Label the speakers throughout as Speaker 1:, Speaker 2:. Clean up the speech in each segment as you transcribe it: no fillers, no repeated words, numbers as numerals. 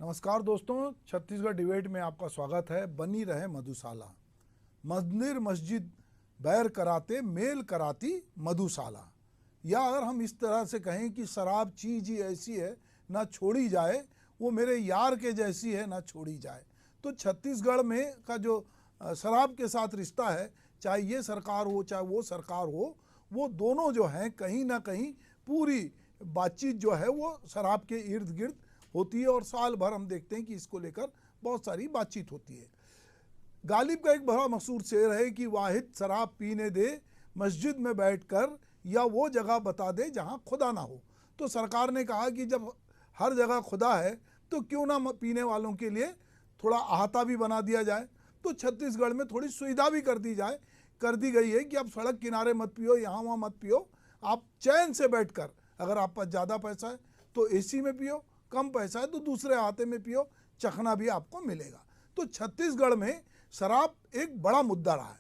Speaker 1: नमस्कार दोस्तों, छत्तीसगढ़ डिबेट में आपका स्वागत है। बनी रहे मधुशाला, मंदिर मस्जिद बैर कराते मेल कराती मधुशाला। या अगर हम इस तरह से कहें कि शराब चीज़ ही ऐसी है ना छोड़ी जाए, वो मेरे यार के जैसी है ना छोड़ी जाए। तो छत्तीसगढ़ में का जो शराब के साथ रिश्ता है, चाहे ये सरकार हो चाहे वो सरकार हो, वो दोनों जो हैं कहीं ना कहीं पूरी बातचीत जो है वो शराब के इर्द गिर्द होती है। और साल भर हम देखते हैं कि इसको लेकर बहुत सारी बातचीत होती है। गालिब का एक बड़ा मशहूर शेर है कि वाहिद शराब पीने दे मस्जिद में बैठकर, या वो जगह बता दे जहां खुदा ना हो। तो सरकार ने कहा कि जब हर जगह खुदा है तो क्यों ना पीने वालों के लिए थोड़ा अहाता भी बना दिया जाए। तो छत्तीसगढ़ में थोड़ी सुविधा भी कर दी गई है कि आप सड़क किनारे मत पियो, यहाँ वहाँ मत पियो। आप चैन से बैठकर, अगर आप पास ज़्यादा पैसा है तो एसी में पियो, कम पैसा है तो दूसरे अहाते में पियो, चखना भी आपको मिलेगा। तो छत्तीसगढ़ में शराब एक बड़ा मुद्दा रहा है।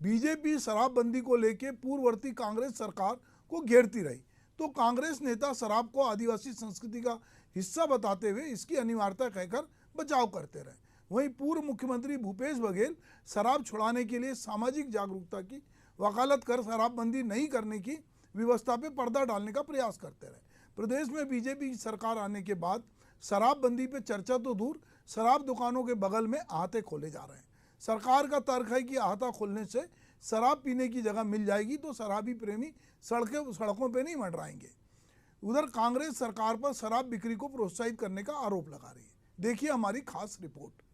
Speaker 1: बीजेपी शराबबंदी को लेकर पूर्ववर्ती कांग्रेस सरकार को घेरती रही, तो कांग्रेस नेता शराब को आदिवासी संस्कृति का हिस्सा बताते हुए इसकी अनिवार्यता कहकर बचाव करते रहे। वहीं पूर्व मुख्यमंत्री भूपेश बघेल शराब छुड़ाने के लिए सामाजिक जागरूकता की वकालत कर शराबबंदी नहीं करने की व्यवस्था पर पर्दा डालने का प्रयास करते रहे। प्रदेश में बीजेपी की सरकार आने के बाद शराबबंदी पे चर्चा तो दूर, शराब दुकानों के बगल में अहाते खोले जा रहे हैं। सरकार का तर्क है कि अहाता खोलने से शराब पीने की जगह मिल जाएगी तो शराबी प्रेमी सड़कों पे नहीं मंडराएंगे। उधर कांग्रेस सरकार पर शराब बिक्री को प्रोत्साहित करने का आरोप लगा रही है। देखिए हमारी खास रिपोर्ट।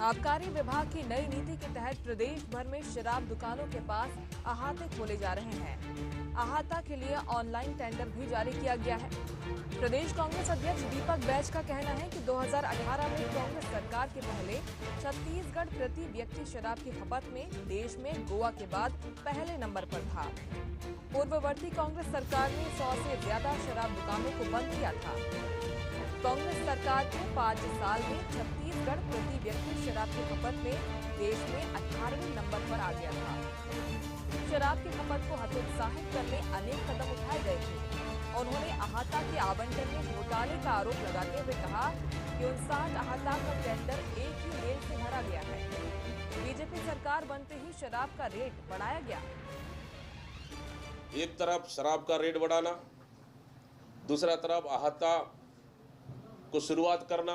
Speaker 2: आबकारी विभाग की नई नीति के तहत प्रदेश भर में शराब दुकानों के पास अहाते खोले जा रहे हैं। अहाता के लिए ऑनलाइन टेंडर भी जारी किया गया है। प्रदेश कांग्रेस अध्यक्ष दीपक बैज का कहना है कि 2018 में कांग्रेस सरकार के पहले छत्तीसगढ़ प्रति व्यक्ति शराब की खपत में देश में गोवा के बाद पहले नंबर पर था। पूर्ववर्ती कांग्रेस सरकार ने 100 से ज्यादा शराब दुकानों को बंद किया था। कांग्रेस सरकार के 5 साल में छत्तीसगढ़ प्रति व्यक्ति शराब की खपत में देश में 18वें नंबर पर आ गया था। शराब की खपत को हतोत्साहित करने अनेक कदम उठाए गए थे। उन्होंने अहाता के आवंटन में घोटाले का आरोप लगाते हुए कहा कि 59 अहाता का टेंडर एक ही रेल से भरा गया है। बीजेपी सरकार बनते ही शराब का रेट बढ़ाया गया।
Speaker 3: एक तरफ शराब का रेट बढ़ाना, दूसरा तरफ अहाता को शुरुआत करना,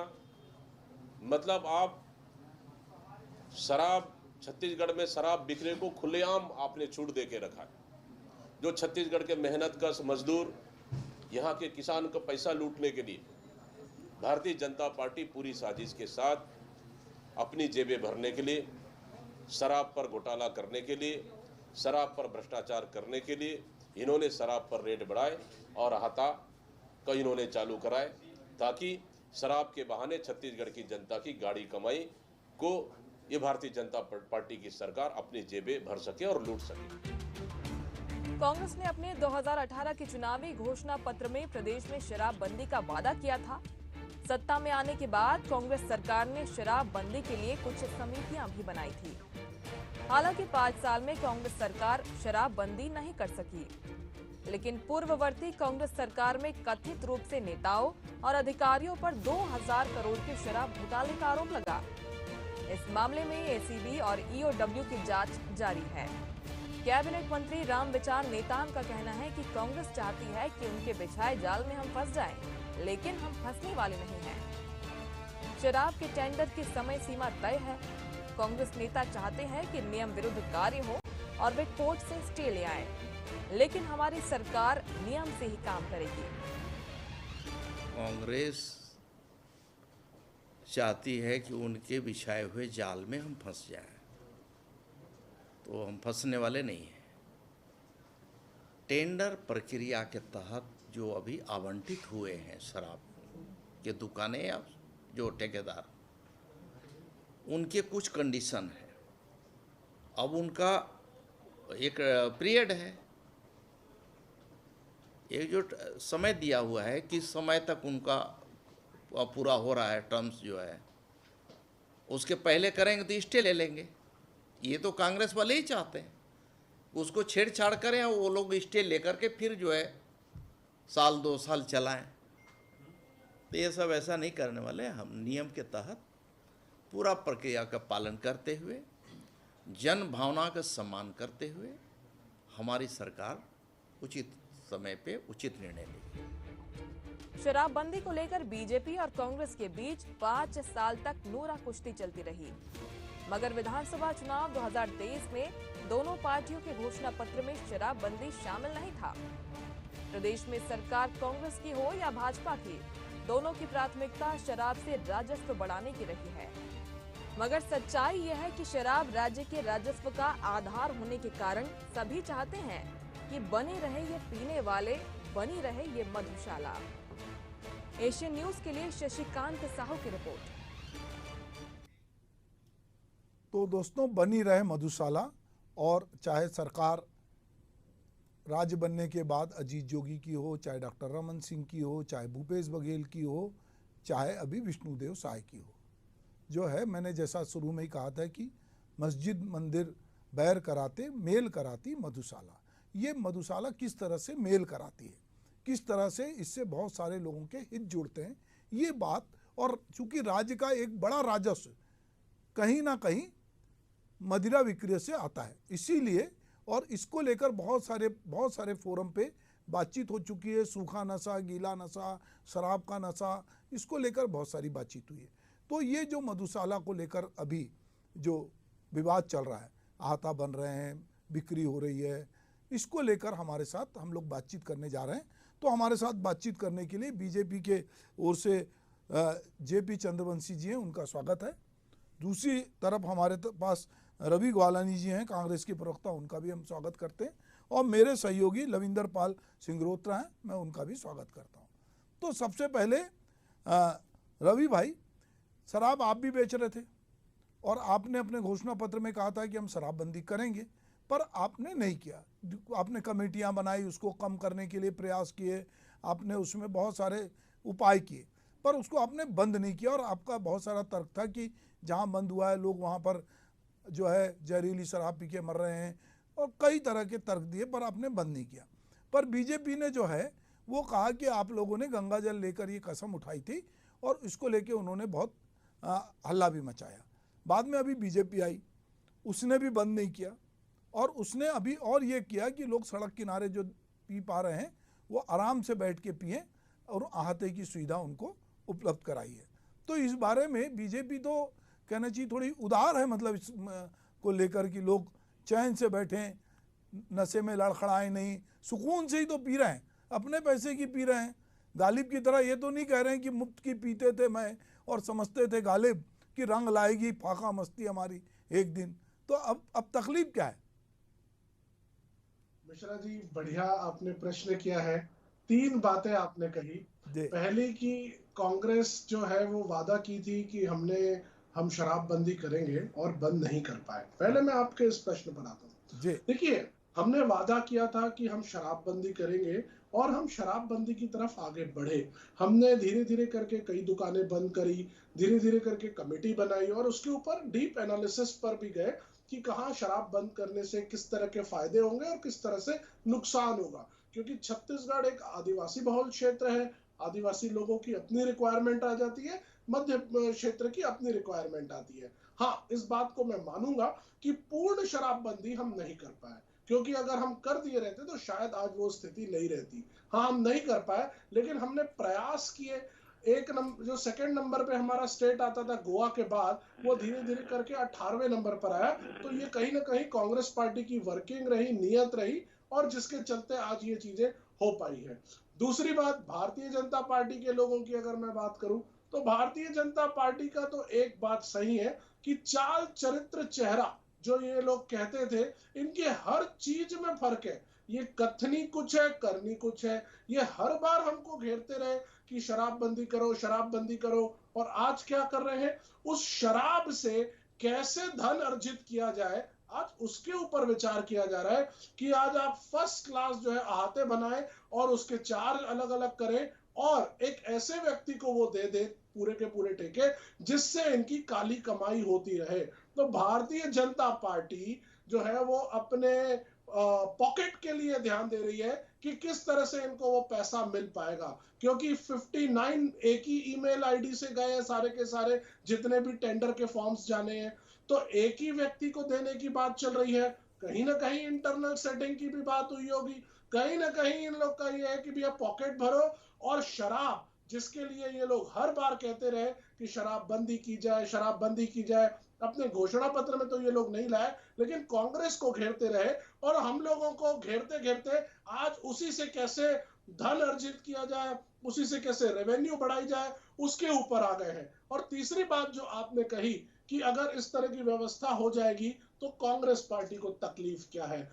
Speaker 3: मतलब आप शराब छत्तीसगढ़ में शराब बिकने को खुलेआम आपने छूट दे के रखा है। जो छत्तीसगढ़ के मेहनतकश मजदूर, यहाँ के किसान का पैसा लूटने के लिए भारतीय जनता पार्टी पूरी साजिश के साथ अपनी जेबें भरने के लिए, शराब पर घोटाला करने के लिए, शराब पर भ्रष्टाचार करने के लिए इन्होंने शराब पर रेट बढ़ाए और अहाता का इन्होंने चालू कराए, ताकि शराब के बहाने छत्तीसगढ़ की जनता की गाड़ी कमाई को ये भारतीय जनता पार्टी की सरकार अपनी जेबें भर सके और लूट सके।
Speaker 2: कांग्रेस ने अपने 2018 के चुनावी घोषणा पत्र में प्रदेश में शराबबंदी का वादा किया था। सत्ता में आने के बाद कांग्रेस सरकार ने शराबबंदी के लिए कुछ समितियां भी बनाई थी। हालांकि 5 साल में कांग्रेस सरकार शराबबंदी नहीं कर सकी, लेकिन पूर्ववर्ती कांग्रेस सरकार में कथित रूप से नेताओं और अधिकारियों पर 2000 करोड़ के शराब घोटाले का आरोप लगा। इस मामले में एसीबी और ईओडब्ल्यू की जांच जारी है। कैबिनेट मंत्री रामविचार नेताम का कहना है कि कांग्रेस चाहती है कि उनके बिछाए जाल में हम फंस जाएं, लेकिन हम फंसने वाले नहीं हैं। शराब के टेंडर की समय सीमा तय है। कांग्रेस नेता चाहते हैं कि नियम विरुद्ध कार्य हो और वे कोर्ट से स्टे ले आए, लेकिन हमारी सरकार नियम से ही काम करेगी।
Speaker 4: कांग्रेस चाहती है कि उनके बिछाए हुए जाल में हम फंस जाएं, तो हम फंसने वाले नहीं हैं। टेंडर प्रक्रिया के तहत जो अभी आवंटित हुए हैं शराब के दुकानें या जो ठेकेदार, उनके कुछ कंडीशन है। अब उनका एक पीरियड है, एक जो समय दिया हुआ है किस समय तक उनका पूरा हो रहा है, टर्म्स जो है उसके पहले करेंगे तो स्टे ले लेंगे। ये तो कांग्रेस वाले ही चाहते हैं। उसको छेड़छाड़ करें और वो लोग स्टे लेकर के फिर जो है साल 2 साल चलाएं। तो ये सब ऐसा नहीं करने वाले। हम नियम के तहत पूरा प्रक्रिया का पालन करते हुए, जन भावना का सम्मान करते हुए हमारी सरकार उचित समय पे उचित निर्णय लेगी।
Speaker 2: शराबबंदी को लेकर बीजेपी और कांग्रेस के बीच 5 साल तक नूरा कुश्ती चलती रही, मगर विधानसभा चुनाव 2023 में दोनों पार्टियों के घोषणा पत्र में शराबबंदी शामिल नहीं था। प्रदेश में सरकार कांग्रेस की हो या भाजपा की, दोनों की प्राथमिकता शराब से राजस्व बढ़ाने की रही है। मगर सच्चाई यह है कि शराब राज्य के राजस्व का आधार होने के कारण सभी चाहते हैं कि बने रहे ये पीने वाले, बनी रहे ये मधुशाला। एशियन न्यूज के लिए शशिकांत साहू की रिपोर्ट।
Speaker 1: तो दोस्तों, बनी रहे मधुशाला, और चाहे सरकार राज्य बनने के बाद अजीत जोगी की हो, चाहे डॉक्टर रमन सिंह की हो, चाहे भूपेश बघेल की हो, चाहे अभी विष्णुदेव साय की हो, जो है मैंने जैसा शुरू में ही कहा था कि मस्जिद मंदिर बैर कराते मेल कराती मधुशाला। ये मधुशाला किस तरह से मेल कराती है, किस तरह से इससे बहुत सारे लोगों के हित जुड़ते हैं, ये बात। और चूंकि राज्य का एक बड़ा राजस्व कहीं ना कहीं मदिरा विक्रय से आता है, इसीलिए, और इसको लेकर बहुत सारे फोरम पे बातचीत हो चुकी है। सूखा नशा, गीला नशा, शराब का नशा, इसको लेकर बहुत सारी बातचीत हुई है। तो ये जो मधुशाला को लेकर अभी जो विवाद चल रहा है, आहता बन रहे हैं, बिक्री हो रही है, इसको लेकर हमारे साथ हम लोग बातचीत करने जा रहे हैं। तो हमारे साथ बातचीत करने के लिए बीजेपी के ओर से जेपी चंद्रवंशी जी हैं, उनका स्वागत है। दूसरी तरफ हमारे पास रवि ग्वालानी जी हैं, कांग्रेस के प्रवक्ता, उनका भी हम स्वागत करते हैं। और मेरे सहयोगी लविंदर पाल सिंगरोत्रा हैं, मैं उनका भी स्वागत करता हूं। तो सबसे पहले रवि भाई, शराब आप भी बेच रहे थे और आपने अपने घोषणा पत्र में कहा था कि हम शराबबंदी करेंगे, पर आपने नहीं किया। आपने कमेटियां बनाई, उसको कम करने के लिए प्रयास किए, आपने उसमें बहुत सारे उपाय किए, पर उसको आपने बंद नहीं किया। और आपका बहुत सारा तर्क था कि जहां बंद हुआ है लोग वहां पर जो है जहरीली शराब पी के मर रहे हैं, और कई तरह के तर्क दिए, पर आपने बंद नहीं किया। पर बीजेपी ने जो है वो कहा कि आप लोगों ने गंगा जल लेकर ये कसम उठाई थी, और इसको लेके उन्होंने बहुत हल्ला भी मचाया। बाद में अभी बीजेपी आई, उसने भी बंद नहीं किया, और उसने अभी और ये किया कि लोग सड़क किनारे जो पी पा रहे हैं वो आराम से बैठ के पिएं, और आहते की सुविधा उनको उपलब्ध कराई है। तो इस बारे में बीजेपी तो कहना चाहिए थोड़ी उदार है, मतलब इस को लेकर कि लोग चैन से बैठें, नशे में लड़खड़ाएं नहीं, सुकून से ही तो पी रहे हैं, अपने पैसे की पी रहे हैं। गालिब की तरह ये तो नहीं कह रहे हैं कि मुफ्त की पीते थे मैं और समझते थे गालिब कि रंग लाएगी फाका मस्ती हमारी एक दिन। तो अब तकलीफ क्या है?
Speaker 5: मिश्रा जी, बढ़िया आपने प्रश्न किया है। 3 बातें आपने कही। पहली कि कांग्रेस जो है वो वादा की थी कि हम शराबबंदी करेंगे और बंद नहीं कर पाए। पहले मैं आपके इस प्रश्न पर आता हूँ। देखिए, हमने वादा किया था कि हम शराबबंदी करेंगे और हम शराबबंदी की तरफ आगे बढ़े। हमने धीरे धीरे करके कई दुकानें बंद करी, धीरे धीरे करके कमेटी बनाई, और उसके ऊपर डीप एनालिसिस पर भी गए कि कहाँ शराब बंद करने से किस तरह के फायदे होंगे और किस तरह से नुकसान होगा। क्योंकि छत्तीसगढ़ एक आदिवासी बहुल क्षेत्र है, आदिवासी लोगों की अपनी रिक्वायरमेंट आ जाती है, मध्य क्षेत्र की अपनी रिक्वायरमेंट आती है। हाँ, इस बात को मैं मानूंगा कि पूर्ण शराबबंदी हम नहीं कर पाए, क्योंकि अगर हम कर दिए रहते तो शायद आज वो स्थिति नहीं रहती। हाँ, हम नहीं कर पाए, लेकिन हमने प्रयास किए। जो सेकंड नंबर पे हमारा स्टेट आता था गोवा के बाद, वो धीरे धीरे करके 18वें नंबर पर आया। तो ये कहीं ना कहीं कांग्रेस पार्टी की वर्किंग रही, नियत रही, और जिसके चलते आज ये चीजें हो पाई है। दूसरी बात, भारतीय जनता पार्टी के लोगों की अगर मैं बात करूं, तो भारतीय जनता पार्टी का तो एक बात सही है कि चाल चरित्र चेहरा जो ये लोग कहते थे, इनके हर चीज में फर्क है। ये कथनी कुछ है, करनी कुछ है। ये हर बार हमको घेरते रहे कि शराबबंदी करो, शराबबंदी करो, और आज क्या कर रहे हैं? उस शराब से कैसे धन अर्जित किया जाए, आज उसके ऊपर विचार किया जा रहा है कि आज आप फर्स्ट क्लास जो है आहते बनाएं और उसके चार्ज अलग अलग करें, और एक ऐसे व्यक्ति को वो दे दे पूरे के पूरे ठेके, जिससे इनकी काली कमाई होती रहे। तो भारतीय जनता पार्टी जो है वो अपने पॉकेट के लिए ध्यान दे रही है कि किस तरह से इनको वो पैसा मिल पाएगा, क्योंकि 59 एक ही ईमेल आईडी से गए हैं सारे के सारे, जितने भी टेंडर के फॉर्म्स जाने हैं, तो एक ही व्यक्ति को देने की बात चल रही है। कहीं ना कहीं इंटरनल सेटिंग की भी बात हुई होगी, कहीं ना कहीं इन लोग का ये है कि भैया पॉकेट भरो, और शराब जिसके लिए ये लोग हर बार कहते रहे कि शराब बंदी की जाए, शराब बंदी की जाए, अपने घोषणा पत्र में तो ये लोग नहीं लाए, लेकिन कांग्रेस को घेरते रहे, और हम लोगों को घेरते घेरते आज उसी से कैसे धन अर्जित किया जाए, उसी से कैसे रेवेन्यू बढ़ाई जाए, उसके ऊपर आ गए हैं। और तीसरी बात जो आपने कही कि अगर इस तरह की व्यवस्था हो जाएगी तो कांग्रेस पार्टी को तकलीफ क्या है,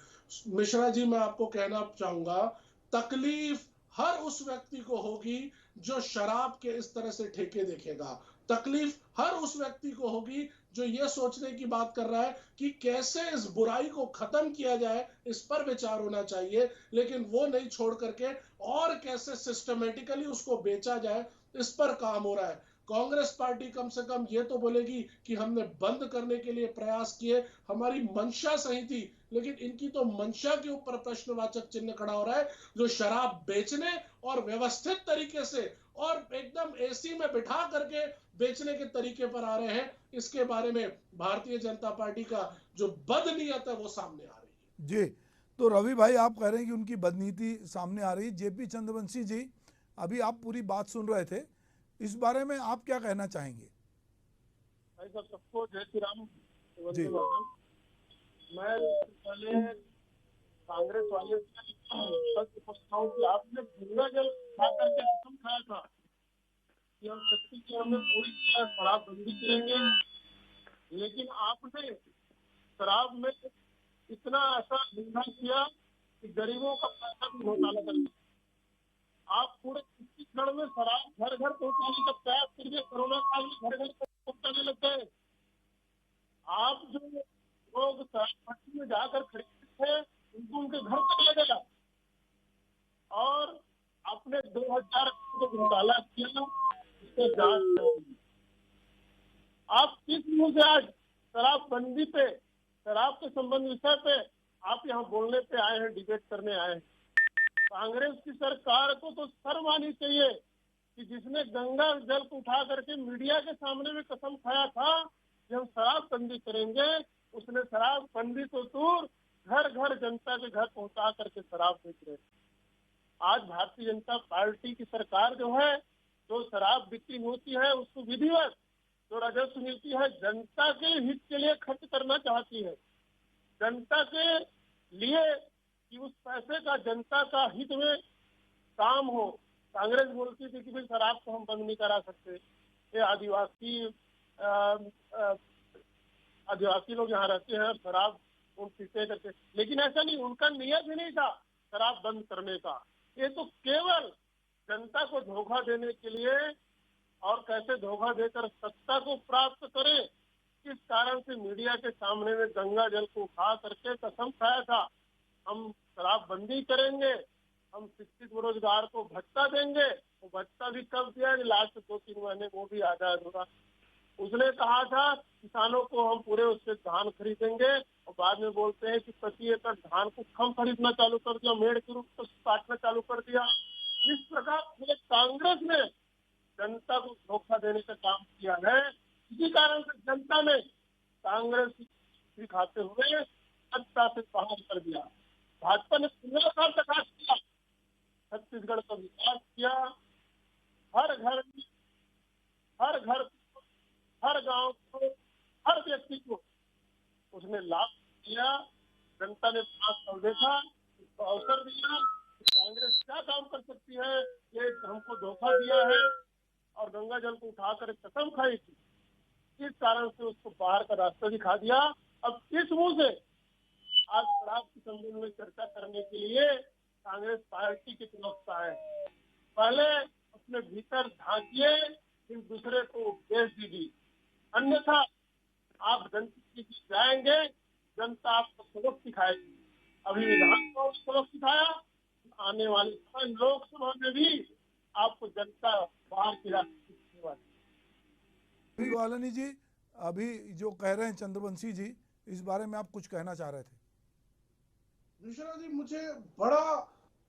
Speaker 5: मिश्रा जी मैं आपको कहना चाहूंगा, तकलीफ हर उस व्यक्ति को होगी जो शराब के इस तरह से ठेके देखेगा। तकलीफ हर उस व्यक्ति को होगी जो ये सोचने की बात कर रहा है कि कैसे इस बुराई को खत्म किया जाए, इस पर विचार होना चाहिए, लेकिन वो नहीं छोड़ करके और कैसे सिस्टमेटिकली उसको बेचा जाए, इस पर काम हो रहा है। कांग्रेस पार्टी कम से कम ये तो बोलेगी कि हमने बंद करने के लिए प्रयास किए, हमारी मंशा सही थी, लेकिन इनकी तो मंशा के ऊपर प्रश्नवाचक चिन्ह खड़ा हो रहा है, जो शराब बेचने और व्यवस्थित तरीके से और एकदम एसी में बिठा करके बेचने के तरीके पर आ रहे हैं। इसके बारे में भारतीय जनता पार्टी का जो बदनीयत है वो सामने आ रही है।
Speaker 1: जी, तो रवि भाई आप कह रहे हैं कि उनकी बदनीति सामने आ रही है। जेपी चंद्रवंशी जी, अभी आप पूरी बात सुन रहे थे, इस बारे में आप क्या कहना चाहेंगे?
Speaker 6: भाई साहब सबको जय श्री राम।
Speaker 1: जी।
Speaker 6: मैं पहले कांग्रेस वाले सच पूछता हूँ कि आपने गंगा जल खा करके कसम खाया था कि हम छत्तीसगढ़ में पूरी तरह शराब बंदी करेंगे, लेकिन आपने शराब में इतना ऐसा धंधा किया कि गरीबों का पैसा भी घोटाला कर दिया। आप पूरे छत्तीसगढ़ में शराब घर घर पहुंचाने का प्रयास करिए, कोरोना काल में घर घर पहुंचाने लग गए। आप जो लोग शराब भट्टी में जाकर खरीदते थे उनको उनके घर तक ले गया, और आपने 2000 को घोटाला किया, उसको जांच करेंगे। आप किस मुंह से आज शराबबंदी पे, शराब के संबंध विषय पे आप यहाँ बोलने पे आए हैं, डिबेट करने आए हैं? कांग्रेस की सरकार को तो शर्म आनी चाहिए कि जिसने गंगा जल को उठा करके मीडिया के सामने में कसम खाया था कि हम शराब बंदी करेंगे, उसने शराब बंदी तो दूर घर घर जनता के घर पहुंचा करके शराब बेच रहे। आज भारतीय जनता पार्टी की सरकार जो है, जो शराब बिक्री होती है उसको विधिवत जो राजस्व मिलती है जनता के हित के लिए खर्च करना चाहती है, जनता के लिए कि उस पैसे का जनता का हित में काम हो। कांग्रेस बोलती थी कि भाई शराब को हम बंद नहीं करा सकते, ये आदिवासी लोग यहाँ रहते हैं, शराब उन पीते करके, लेकिन ऐसा नहीं, उनका नियत ही नहीं था शराब बंद करने का। ये तो केवल जनता को धोखा देने के लिए, और कैसे धोखा देकर सत्ता को प्राप्त करे, इस कारण से मीडिया के सामने में गंगा जल को उठा करके कसम खाया था हम शराब बंदी करेंगे, हम शिक्षित बेरोजगार को भत्ता देंगे। वो भत्ता भी कब दिया, लास्ट 2-3 महीने वो भी आजाद होगा। उसने कहा था किसानों को हम पूरे उससे धान खरीदेंगे, और बाद में बोलते हैं कि प्रति एकड़ धान को कम खरीदना चालू कर दिया, मेड़ के रूप में काटना चालू कर दिया। इस प्रकार पूरे कांग्रेस ने जनता को धोखा देने का काम किया है। इसी कारण से जनता ने कांग्रेस दिखाते हुए सत्ता से बाहर कर दिया। भाजपा ने 15 साल तक राज किया, छत्तीसगढ़ का विकास किया, हर घर हर गांव को, हर व्यक्ति को उसने लाभ दिया। जनता ने 5 साल देखा, उसको अवसर दिया, कांग्रेस क्या काम कर सकती है, ये हमको धोखा दिया है और गंगा जल को उठाकर कसम खाई थी। इस कारण से उसको बाहर का रास्ता दिखा दिया। अब किस मुंह से आज शराब के संबंध में चर्चा करने के लिए कांग्रेस पार्टी की तरफ से आए? पहले अपने भीतर झांकिए, फिर दूसरे को उपदेश दीजिए, अन्यथा आप जनता के बीच जाएंगे, जनता आपको सबक सिखाएगी। अभी विधानसभा में सबक सिखाया, आने वाली लोकसभा में भी आपको जनता बाहर की रास्ते सिखाने वाली।
Speaker 1: ग्वालनी जी, अभी जो कह रहे हैं चंद्रवंशी जी, इस बारे में आप कुछ कहना चाह रहे थे?
Speaker 5: मिश्रा जी, मुझे बड़ा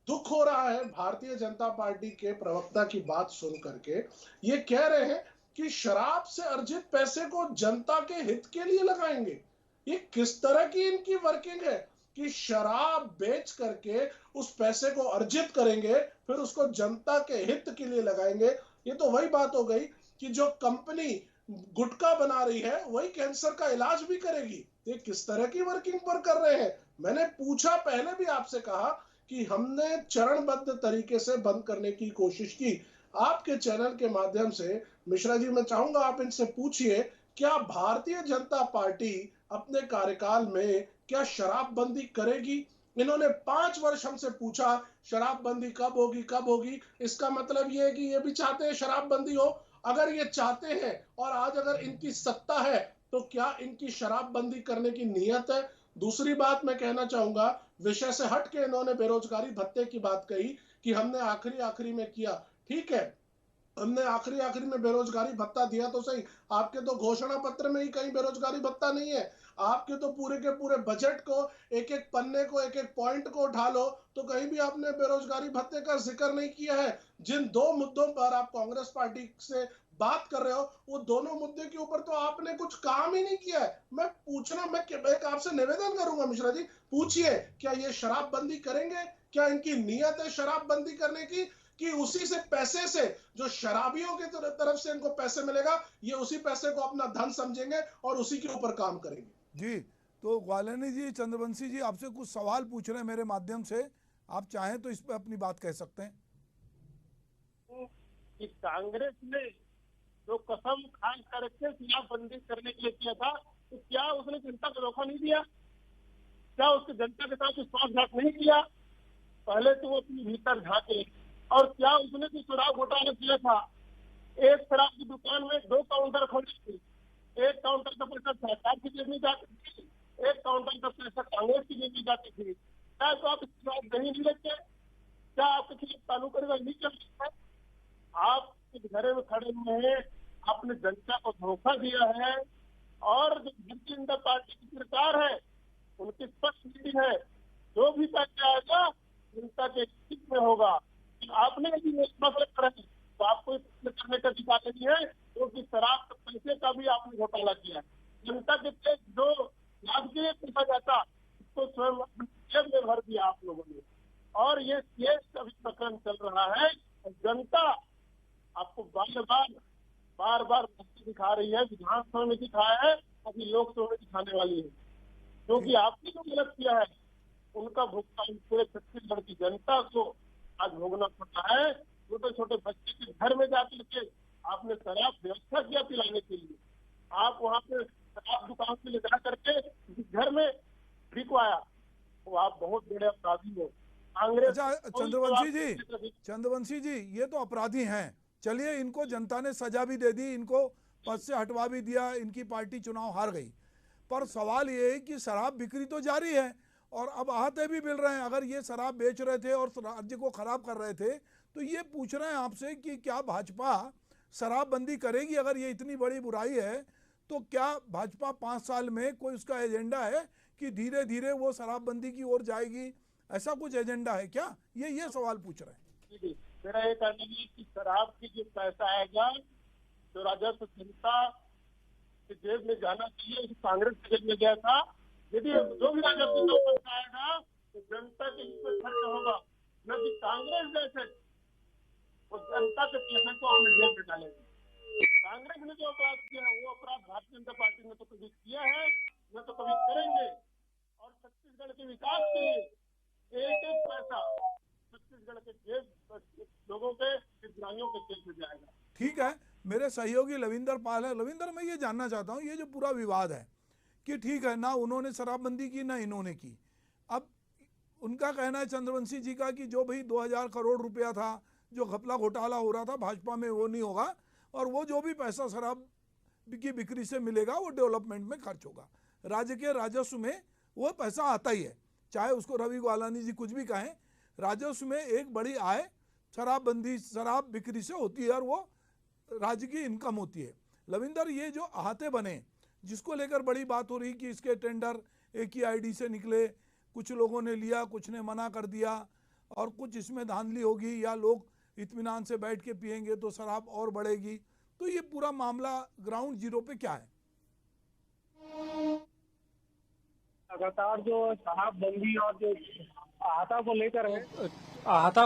Speaker 5: दुख हो रहा है भारतीय जनता पार्टी के प्रवक्ता की बात सुन करके। ये कह रहे हैं कि शराब से अर्जित पैसे को जनता के हित के लिए लगाएंगे। ये किस तरह की इनकी वर्किंग है कि शराब बेच करके उस पैसे को अर्जित करेंगे, फिर उसको जनता के हित के लिए लगाएंगे। ये तो वही बात हो गई कि जो कंपनी गुटखा बना रही है वही कैंसर का इलाज भी करेगी। ये किस तरह की वर्किंग पर कर रहे हैं? मैंने पूछा, पहले भी आपसे कहा कि हमने चरणबद्ध तरीके से बंद करने की कोशिश की। आपके चैनल के माध्यम से मिश्रा जी, मैं चाहूंगा आप इनसे पूछिए, क्या भारतीय जनता पार्टी अपने कार्यकाल में क्या शराबबंदी करेगी? इन्होंने 5 वर्ष हमसे पूछा शराबबंदी कब होगी, कब होगी। इसका मतलब ये है कि ये भी चाहते हैं शराबबंदी हो। अगर ये चाहते हैं और आज अगर इनकी सत्ता है, तो क्या इनकी शराबबंदी करने की नीयत है? दूसरी बात मैं कहना चाहूंगा, विषय से हट के इन्होंने बेरोजगारी भत्ते की बात कही कि हमने आखिरी में किया। ठीक है, हमने आखिरी में बेरोजगारी भत्ता दिया तो सही, आपके तो घोषणा पत्र में ही कहीं बेरोजगारी भत्ता नहीं है। आपके तो पूरे के पूरे बजट को, एक एक पन्ने को, एक एक पॉइंट को उठा लो तो कहीं भी आपने बेरोजगारी भत्ते का जिक्र नहीं किया है। जिन 2 मुद्दों पर आप कांग्रेस पार्टी से बात कर रहे हो, वो दोनों मुद्दे के ऊपर तो आपने कुछ काम ही नहीं किया है। मैं एक आपसे निवेदन करूंगा मिश्रा जी, पूछिए क्या ये शराबबंदी करेंगे? क्या इनकी नीयत है शराबबंदी करने की, कि उसी से पैसे से, जो शराबियों की तरफ से इनको पैसे मिलेगा, ये उसी पैसे को अपना धन समझेंगे और उसी के ऊपर काम करेंगे?
Speaker 1: जी, तो ग्वालिनी जी, चंद्रवंशी जी आपसे कुछ सवाल पूछ रहे हैं मेरे माध्यम से, आप चाहें तो इस पर अपनी बात कह सकते हैं।
Speaker 6: कि कांग्रेस ने जो कसम खा करके शराबबंदी करने के लिए किया था, तो क्या उसने जनता को धोखा नहीं दिया? क्या उसके जनता के साथ विश्वासघात नहीं किया? पहले तो वो अपने भीतर झांके। और क्या उसने जो शराब घोटाला किया था, एक शराब की दुकान में 2 काउंटर खोले थे, एक काउंटर का पैसा सरकार की जेब में जाती थी, एक काउंटर का पैसा कांग्रेस की जेब में जाती थी। क्या तो आप इसके बाद नहीं लेते? क्या आपके खिलाफ कानून कार्रवाई नहीं चल सकता? आप इस घरे में खड़े हुए हैं, आपने जनता को धोखा दिया है। और जो भारतीय जनता पार्टी की सरकार है, उनकी स्पष्ट नीति है, जो भी पैसा आएगा जनता के हित में होगा। आपने यदि फैसला करा तो आपको करने का अधिकार नहीं है, क्योंकि शराब के पैसे का भी आपने घोटाला किया है। जनता के पास जो लाभ के लिए पैसा जाता, उसको स्वयं जेब में भर दिया आप लोगों ने। और ये केस अभी प्रकरण चल रहा है। जनता आपको बार बार दिखा रही है, विधानसभा में दिखाया है, अभी लोकसभा में दिखाने वाली है, क्योंकि आपने जो गलत किया है उनका भुगतान पूरे छत्तीसगढ़ की जनता को आज भोगना पड़ता है। छोटे छोटे बच्चे के घर में जाकर के आपने शराब व्यवस्था किया पिलाने के लिए। आप वहाँ पे शराब दुकान से ले जा करके घर में बिकवाया, तो आप बहुत बड़े अपराधी हो। कांग्रेस।
Speaker 1: अच्छा चंद्रवंशी जी, ये तो अपराधी हैं, चलिए इनको जनता ने सजा भी दे दी, इनको पद से हटवा भी दिया, इनकी पार्टी चुनाव हार गई। पर सवाल ये है कि शराब बिक्री तो जारी है और अब आहते भी मिल रहे हैं। अगर ये शराब बेच रहे थे और राज्य को खराब कर रहे थे, तो ये पूछ रहे हैं आपसे कि क्या भाजपा शराबबंदी करेगी? अगर ये इतनी बड़ी बुराई है तो क्या भाजपा 5 साल में कोई उसका एजेंडा है कि धीरे धीरे वो शराबबंदी की ओर जाएगी? ऐसा कुछ एजेंडा है क्या? ये सवाल पूछ रहे हैं।
Speaker 6: मेरा ये कहना है कि शराब की जो पैसा आएगा, जो राजस्व जनता के जेब में जाना चाहिए, कांग्रेस के जेब में गया था। यदि जो भी राजस्व पैसा आएगा तो जनता के इसमें खर्च होगा, न कि कांग्रेस जैसे वो जनता के पैसे को अपने जेब में डालेंगे। कांग्रेस ने जो अपराध किया है, वो अपराध भारतीय जनता पार्टी ने तो कभी किया है, न तो कभी करेंगे। और छत्तीसगढ़ के विकास के लिए एक एक पैसा छत्तीसगढ़ के जेब लोगों के हितग्राहियों के जेब में जाएगा।
Speaker 1: ठीक है, मेरे सहयोगी लविंदर पाल है। लविंदर, मैं ये जानना चाहता हूँ, ये जो पूरा विवाद है कि ठीक है ना उन्होंने शराबबंदी की ना इन्होंने की, अब उनका कहना है चंद्रवंशी जी का कि जो भाई 2000 करोड़ रुपया था जो घपला घोटाला हो रहा था भाजपा में, वो नहीं होगा, और वो जो भी पैसा शराब की बिक्री से मिलेगा वो डेवलपमेंट में खर्च होगा। राज्य के राजस्व में वो पैसा आता ही है, चाहे उसको रवि ग्वालानी जी कुछ भी कहें, राजस्व में एक बड़ी आय शराब बिक्री से होती है और वो राज्य की इनकम होती है। लविंदर, ये जो अहाते बने जिसको लेकर बड़ी बात हो रही कि इसके टेंडर एक ही आईडी से निकले, कुछ लोगों ने लिया, कुछ ने मना कर दिया, और कुछ इसमें धांधली होगी या लोग इत्मीनान से बैठ के पिएंगे तो शराब और बढ़ेगी। तो ये पूरा मामला ग्राउंड जीरो पे क्या है?
Speaker 6: लगातार जो शराबबंदी और जो आहता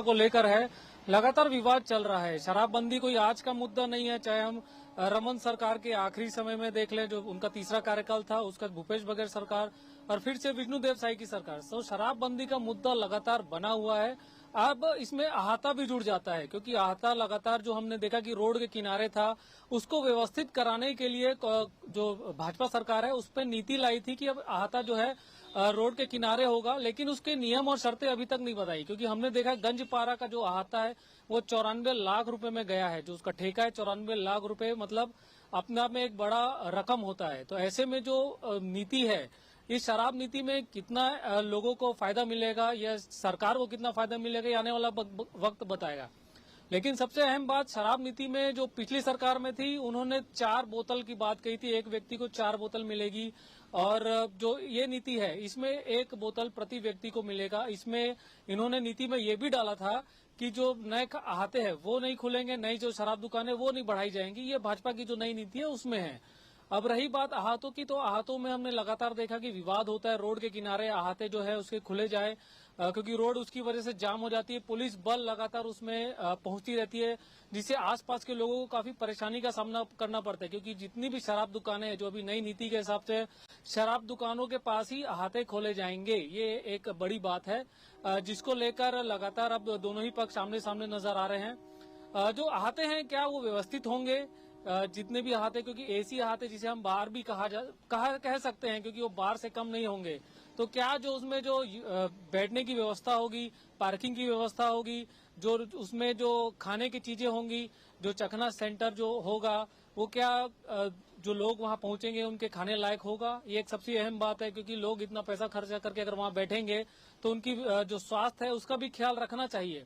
Speaker 6: को लेकर है
Speaker 7: लगातार विवाद चल रहा है। शराबबंदी कोई आज का मुद्दा नहीं है, चाहे हम रमन सरकार के आखिरी समय में देख लें, जो उनका तीसरा कार्यकाल था, उसका भूपेश बघेल सरकार और फिर से विष्णुदेव साई की सरकार। तो शराबबंदी का मुद्दा लगातार बना हुआ है। अब इसमें आहता भी जुड़ जाता है, क्योंकि आहता लगातार जो हमने देखा कि रोड के किनारे था, उसको व्यवस्थित कराने के लिए जो भाजपा सरकार है उस पर नीति लाई थी कि अब आहता जो है रोड के किनारे होगा, लेकिन उसके नियम और शर्तें अभी तक नहीं बताई। क्योंकि हमने देखा गंजपारा का जो आहता है वो 94 लाख रुपए में गया है, जो उसका ठेका है 94 लाख रुपए, मतलब अपने आप में एक बड़ा रकम होता है। तो ऐसे में जो नीति है, इस शराब नीति में कितना लोगों को फायदा मिलेगा या सरकार को कितना फायदा मिलेगा, ये आने वाला वक्त बताएगा। लेकिन सबसे अहम बात शराब नीति में जो पिछली सरकार में थी, उन्होंने 4 बोतल की बात कही थी, एक व्यक्ति को 4 बोतल मिलेगी। और जो ये नीति है इसमें 1 बोतल प्रति व्यक्ति को मिलेगा। इसमें इन्होंने नीति में ये भी डाला था कि जो नए आहते हैं वो नहीं खुलेंगे, नई जो शराब दुकानें वो नहीं बढ़ाई जाएंगी। ये भाजपा की जो नई नीति है उसमें है। अब रही बात आहतों की, तो आहतों में हमने लगातार देखा कि विवाद होता है। रोड के किनारे आहते जो है उसके खुले जाए, क्योंकि रोड उसकी वजह से जाम हो जाती है। पुलिस बल लगातार उसमें पहुंचती रहती है, जिससे आसपास के लोगों को काफी परेशानी का सामना करना पड़ता है। क्योंकि जितनी भी शराब दुकानें हैं, जो अभी नई नीति के हिसाब से शराब दुकानों के पास ही आहते खोले जाएंगे, ये एक बड़ी बात है, जिसको लेकर लगातार अब दोनों ही पक्ष आमने सामने नजर आ रहे हैं। जो आहते हैं क्या वो व्यवस्थित होंगे? जितने भी आहते, क्योंकि एसी आहते जिसे हम बार भी कह सकते हैं, क्योंकि वो बार से कम नहीं होंगे, तो क्या जो उसमें जो बैठने की व्यवस्था होगी, पार्किंग की व्यवस्था होगी, जो उसमें जो खाने की चीजें होंगी, जो चखना सेंटर जो होगा, वो क्या जो लोग वहां पहुंचेंगे उनके खाने लायक होगा? ये एक सबसे अहम बात है, क्योंकि लोग इतना पैसा खर्चा करके अगर वहां बैठेंगे तो उनकी जो स्वास्थ्य है उसका भी ख्याल रखना चाहिए।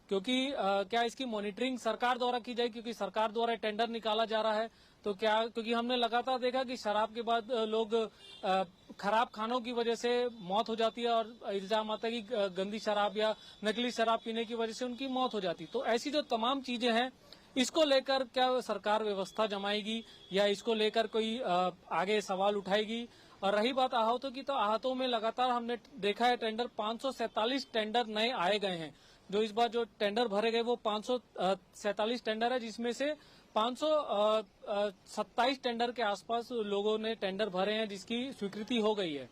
Speaker 7: क्योंकि क्या इसकी मॉनिटरिंग सरकार द्वारा की जाए, क्योंकि सरकार द्वारा टेंडर निकाला जा रहा है, तो क्या, क्योंकि हमने लगातार देखा कि शराब के बाद लोग खराब खानों की वजह से मौत हो जाती है, और इल्जाम आता है कि गंदी शराब या नकली शराब पीने की वजह से उनकी मौत हो जाती है। तो ऐसी जो तमाम चीजें हैं, इसको लेकर क्या सरकार व्यवस्था जमाएगी या इसको लेकर कोई आगे सवाल उठाएगी? और रही बात आहतों की, तो आहतों में लगातार हमने देखा है टेंडर 547 टेंडर नए आए गए हैं। जो इस बार जो टेंडर भरे गए वो 547 टेंडर है, जिसमें से 527 टेंडर के आसपास लोगों ने टेंडर भरे हैं, जिसकी स्वीकृति हो गई है।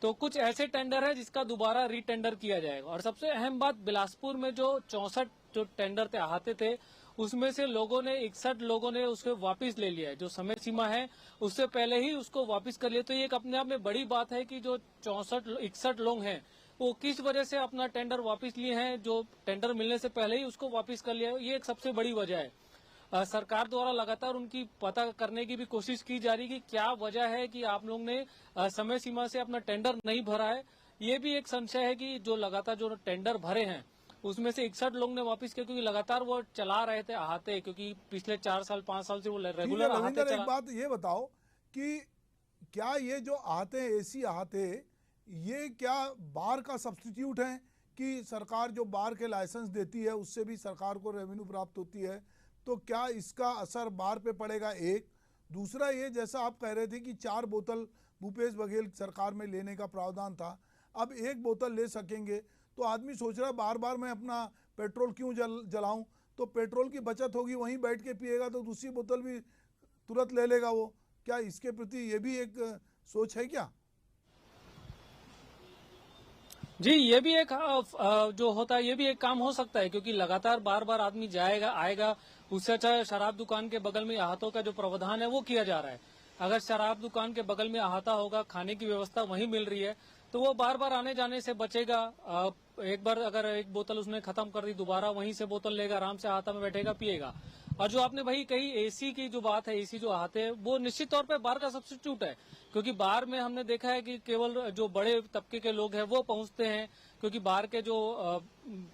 Speaker 7: तो कुछ ऐसे टेंडर है जिसका दोबारा रीटेंडर किया जाएगा। और सबसे अहम बात, बिलासपुर में जो 64 जो टेंडर थे आहते थे, उसमें से लोगों ने 61 लोगों ने उसको वापस ले लिया है। जो समय सीमा है उससे पहले ही उसको वापस कर लिया। तो ये एक अपने आप में बड़ी बात है कि जो 61 लोग हैं वो किस वजह से अपना टेंडर वापस लिए हैं, जो टेंडर मिलने से पहले ही उसको वापस कर लिया है। ये एक सबसे बड़ी वजह है। सरकार द्वारा लगातार उनकी पता करने की भी कोशिश की जा रही है कि क्या वजह है कि आप लोग ने समय सीमा से अपना टेंडर नहीं भरा है। ये भी एक संशय है कि जो लगातार जो टेंडर भरे हैं उसमें से 61 लोग ने वापस किया, क्योंकि लगातार वो चला रहे थे आहते, क्योंकि पिछले 4 साल 5 साल से वो रेगुलर आहते चला।
Speaker 1: एक बात ये बताओ कि क्या ये जो आहते, एसी आहते, ये क्या बार का सब्स्टिट्यूट है कि सरकार जो बार के लाइसेंस देती है उससे भी सरकार को रेवेन्यू प्राप्त होती है? तो क्या इसका असर बार पे पड़ेगा? एक दूसरा, ये जैसा आप कह रहे थे कि 4 बोतल भूपेश बघेल सरकार में लेने का प्रावधान था, अब 1 बोतल ले सकेंगे, तो आदमी सोच रहा है बार बार मैं अपना पेट्रोल क्यों जलाऊं? तो पेट्रोल की बचत होगी, वहीं बैठ के पिएगा तो दूसरी बोतल भी तुरंत ले लेगा वो। क्या इसके प्रति ये भी एक सोच है क्या?
Speaker 7: जी, ये भी एक जो होता है, ये भी एक काम हो सकता है, क्योंकि लगातार बार बार आदमी जाएगा आएगा, उससे अच्छा शराब दुकान के बगल में आहतों का जो प्रावधान है वो किया जा रहा है। अगर शराब दुकान के बगल में आहता होगा, खाने की व्यवस्था वहीं मिल रही है, तो वो बार बार आने जाने से बचेगा। एक बार अगर 1 बोतल उसने खत्म कर दी, दोबारा वहीं से बोतल लेगा, आराम से आहता में बैठेगा, पिएगा। और जो आपने भाई कही एसी की जो बात है, एसी जो आहते हैं वो निश्चित तौर पे बार का सब्स्टिट्यूट है, क्योंकि बार में हमने देखा है कि केवल जो बड़े तबके के लोग हैं वो पहुंचते हैं, क्योंकि बार के जो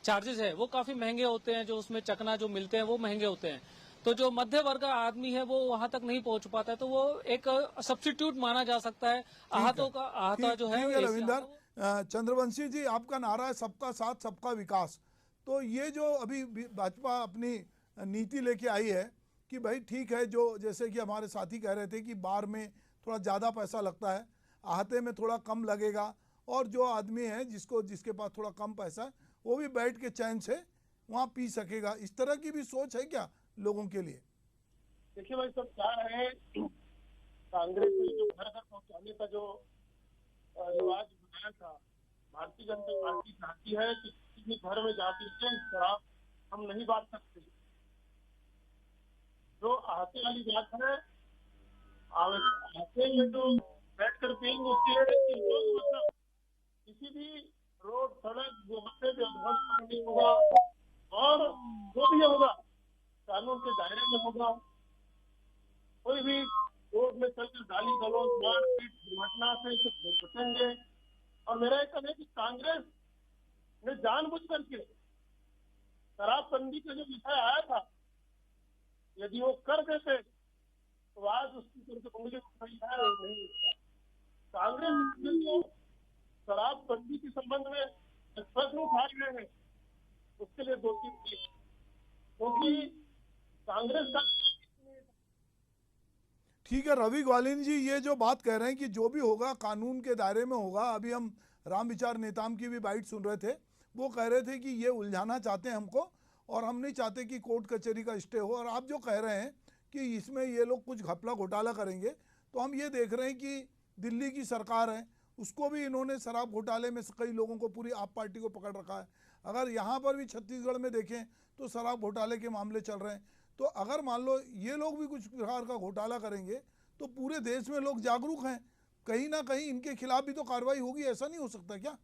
Speaker 7: चार्जेस है वो काफी महंगे होते हैं, जो उसमें चकना जो मिलते हैं वो महंगे होते हैं। तो जो मध्य वर्ग का आदमी है वो वहां तक नहीं पहुंच पाता है, तो वो एक सब्स्टिट्यूट माना जा सकता है आहतों का। आहता जो है
Speaker 1: रविंदर, चंद्रवंशी जी, आपका नारा है सबका साथ सबका विकास। तो ये जो अभी भाजपा अपनी नीति लेके आई है कि भाई ठीक है, जो जैसे कि हमारे साथी कह रहे थे कि बार में थोड़ा ज़्यादा पैसा लगता है, अहाते में थोड़ा कम लगेगा, और जो आदमी है जिसके पास थोड़ा कम पैसा है वो भी बैठ के चैन से वहाँ पी सकेगा। इस तरह की भी सोच है क्या लोगों के लिए?
Speaker 6: देखिए भाई, सब क्या है, कांग्रेस ने जो घर घर पहुंचाने का जो रिवाज बनाया था, भारतीय जनता पार्टी चाहती है कि किसी भी घर में जाकर के शराब हम नहीं बांट सकते। जो आहते वाली बात है, आहते में जो बैठ कर पियेंगे उसके लिए लोग मतलब किसी भी रोड सड़क वहाँ व्यवस्था नहीं होगा, और जो भी होगा कानून के दायरे में होगा। कोई भी रोड में चलकर गाली गलौज मारपीट दुर्घटना से बचेंगे। और मेरा एक कहना है कि कांग्रेस ने जानबूझ करके शराबबंदी का जो विषय आया था, यदि वो कर देते तो आज उसकी तरफ से उंगली उठाई नहीं होता। कांग्रेस जो शराबबंदी के संबंध में प्रश्न उठाए गए हैं उसके लिए दोषी थी, क्योंकि कांग्रेस का।
Speaker 1: ठीक है रवि ग्वालिन जी, ये जो बात कह रहे हैं कि जो भी होगा कानून के दायरे में होगा, अभी हम राम विचार नेताम की भी बाइट सुन रहे थे, वो कह रहे थे कि ये उलझाना चाहते हैं हमको और हम नहीं चाहते कि कोर्ट कचहरी का स्टे हो। और आप जो कह रहे हैं कि इसमें ये लोग कुछ घपला घोटाला करेंगे, तो हम ये देख रहे हैं कि दिल्ली की सरकार है, उसको भी इन्होंने शराब घोटाले में कई लोगों को, पूरी आप पार्टी को पकड़ रखा है। अगर यहाँ पर भी छत्तीसगढ़ में देखें तो शराब घोटाले के मामले चल रहे हैं। तो अगर मान लो ये लोग भी कुछ प्रकार का घोटाला करेंगे तो पूरे देश में लोग जागरूक हैं, कहीं ना कहीं इनके खिलाफ भी तो कार्रवाई होगी। ऐसा नहीं हो सकता क्या?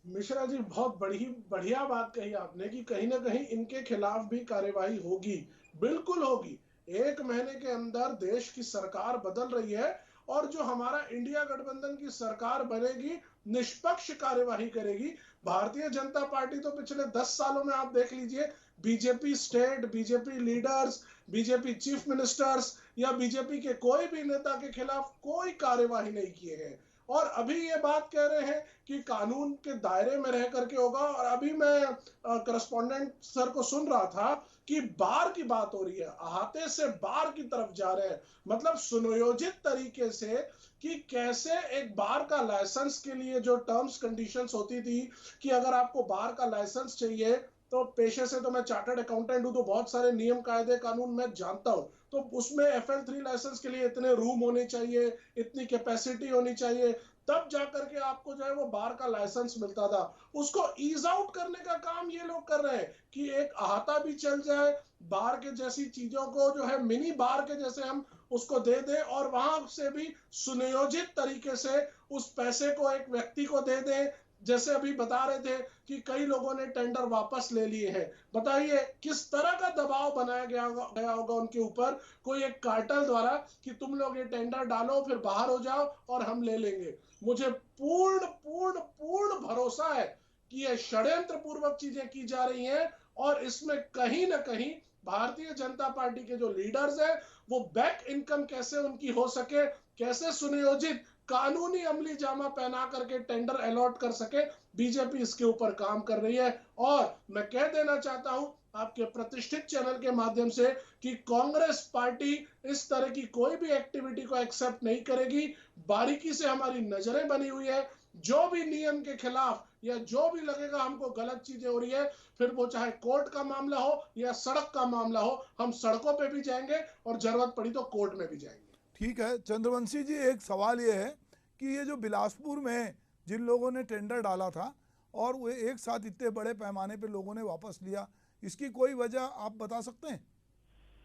Speaker 5: मिश्रा जी, बहुत बढ़िया बात कही आपने कि कहीं ना कहीं इनके खिलाफ भी कार्रवाई होगी, बिल्कुल होगी। 1 महीने के अंदर देश की सरकार बदल रही है और जो हमारा इंडिया गठबंधन की सरकार बनेगी निष्पक्ष कार्यवाही करेगी। भारतीय जनता पार्टी तो पिछले 10 सालों में आप देख लीजिए, BJP state, BJP leaders, BJP chief ministers या बीजेपी के कोई भी नेता के खिलाफ कोई कार्यवाही नहीं किए हैं। और अभी ये बात कह रहे हैं कि कानून के दायरे में रह करके होगा। और अभी मैं करस्पॉन्डेंट सर को सुन रहा था कि बार की बात हो रही है, अहाते से बार की तरफ जा रहे हैं, मतलब सुनियोजित तरीके से कि कैसे एक बार का लाइसेंस के लिए जो टर्म्स कंडीशंस होती थी कि अगर आपको बार का लाइसेंस चाहिए, तो पेशे से तो मैं चार्टर्ड अकाउंटेंट हूं, तो बहुत सारे नियम कायदे कानून मैं जानता हूं। तो उसमें FL3 लाइसेंस के लिए इतने रूम होने चाहिए, इतनी कैपेसिटी होनी चाहिए, तब जाकर के आपको जो है वो बार का लाइसेंस मिलता था। उसको ईज आउट करने का काम ये लोग कर रहे हैं कि एक अहाता भी चल जाए, बार के जैसी चीजों को जो है मिनी बार के जैसे हम उसको दे दें, और वहां से भी सुनियोजित तरीके से उस पैसे को एक व्यक्ति को दे दें। जैसे अभी बता रहे थे कि कई लोगों ने टेंडर वापस ले लिए हैं। बताइए किस तरह का दबाव बनाया गया होगा उनके ऊपर, कोई एक कार्टेल द्वारा, कि तुम लोग ये टेंडर डालो फिर बाहर हो जाओ और हम ले लेंगे। मुझे पूर्ण पूर्ण पूर्ण भरोसा है कि ये षड्यंत्र पूर्वक चीजें की जा रही हैं, और इसमें कहीं ना कहीं भारतीय जनता पार्टी के जो लीडर्स हैं वो बैक इनकम कैसे उनकी हो सके, कैसे सुनियोजित कानूनी अमली जामा पहना करके टेंडर अलॉट कर सके, बीजेपी इसके ऊपर काम कर रही है। और मैं कह देना चाहता हूं आपके प्रतिष्ठित चैनल के माध्यम से कि कांग्रेस पार्टी इस तरह की कोई भी एक्टिविटी को एक्सेप्ट नहीं करेगी। बारीकी से हमारी नजरें बनी हुई है, जो भी नियम के खिलाफ या जो भी लगेगा हमको गलत चीजें हो रही है, फिर वो चाहे कोर्ट का मामला हो या सड़क का मामला हो, हम सड़कों पे भी जाएंगे और जरूरत पड़ी तो कोर्ट में भी जाएंगे।
Speaker 1: ठीक है चंद्रवंशी जी, एक सवाल ये है कि ये जो बिलासपुर में जिन लोगों ने टेंडर डाला था और वो एक साथ इतने बड़े पैमाने पे लोगों ने वापस लिया, इसकी कोई वजह आप बता सकते हैं?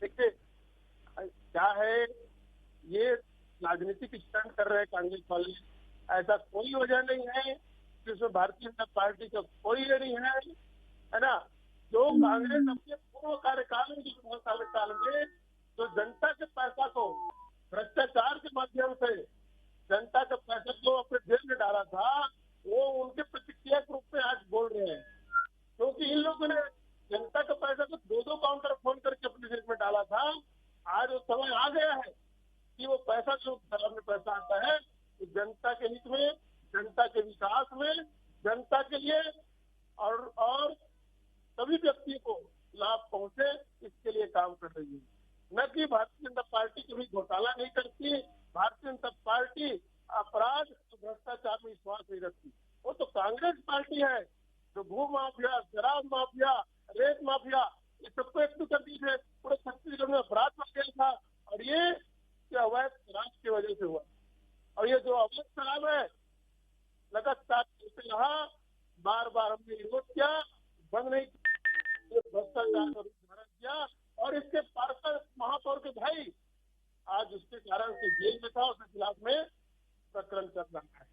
Speaker 6: देखिए क्या है, ये राजनीतिक स्टंट कर रहे हैं कांग्रेस वाले, ऐसा कोई वजह नहीं है जिसमें भारतीय जनता पार्टी का कोई ये नहीं है ना। जो कांग्रेस अपने पूर्व कार्यकाल में, जो कार्यकाल में जो जनता के पैसा को भ्रष्टाचार के माध्यम से जनता का पैसा को अपने जेब में डाला था, वो उनके प्रतिक्रिया के रूप में आज बोल रहे हैं। क्योंकि इन लोगों ने जनता का पैसा को 2-2 काउंटर फोन करके अपने जेब में डाला था। आज वो समय आ गया है कि वो पैसा जो शराब में पैसा आता है, तो जनता के हित में, जनता के चाहिए और सभी व्यक्ति को लाभ पहुंचे, इसके लिए काम कर रही है। न कि भारतीय जनता पार्टी कभी घोटाला नहीं करती, भारतीय जनता पार्टी अपराध भ्रष्टाचार में विश्वास नहीं रखती। वो तो कांग्रेस पार्टी है जो भू माफिया, शराब माफिया, रेत माफिया, ये सबको एकजुट कर दी है। पूरे छत्तीसगढ़ में अपराध बढ़ गया था और ये अवैध शराब की वजह से हुआ। और ये जो अवैध शराब है लगातार चलते रहा, बार बार हमने विरोध किया, बंद नहीं किया, भ्रष्टाचार का रूप धारण किया और इसके पार्षद महापौर के भाई आज उसके कारण से जेल में था, उसके खिलाफ में प्रकरण चल रहा है।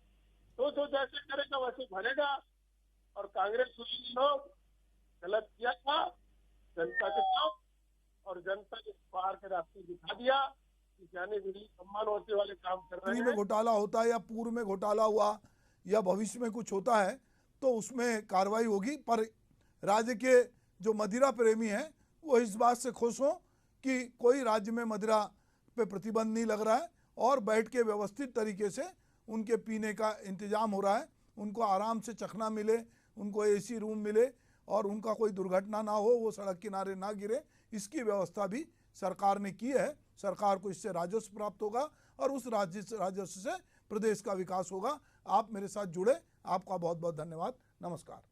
Speaker 6: तो जो जैसे करेगा वैसे भरेगा। और कांग्रेस लोग गलत किया था जनता के साथ और जनता के बाहर के रास्ते दिखा दिया कि जाने बिजली सम्मान होने वाले काम कर रहे हैं।
Speaker 1: में घोटाला होता है या पूर्व में घोटाला हुआ या भविष्य में कुछ होता है तो उसमें कार्रवाई होगी। पर राज्य के जो मदिरा प्रेमी हैं वो इस बात से खुश हों कि कोई राज्य में मदिरा पे प्रतिबंध नहीं लग रहा है और बैठ के व्यवस्थित तरीके से उनके पीने का इंतजाम हो रहा है, उनको आराम से चखना मिले, उनको एसी रूम मिले और उनका कोई दुर्घटना ना हो, वो सड़क किनारे ना गिरे, इसकी व्यवस्था भी सरकार ने की है। सरकार को इससे राजस्व प्राप्त होगा और उस राजस्व से प्रदेश का विकास होगा। आप मेरे साथ जुड़े, आपका बहुत बहुत धन्यवाद। नमस्कार।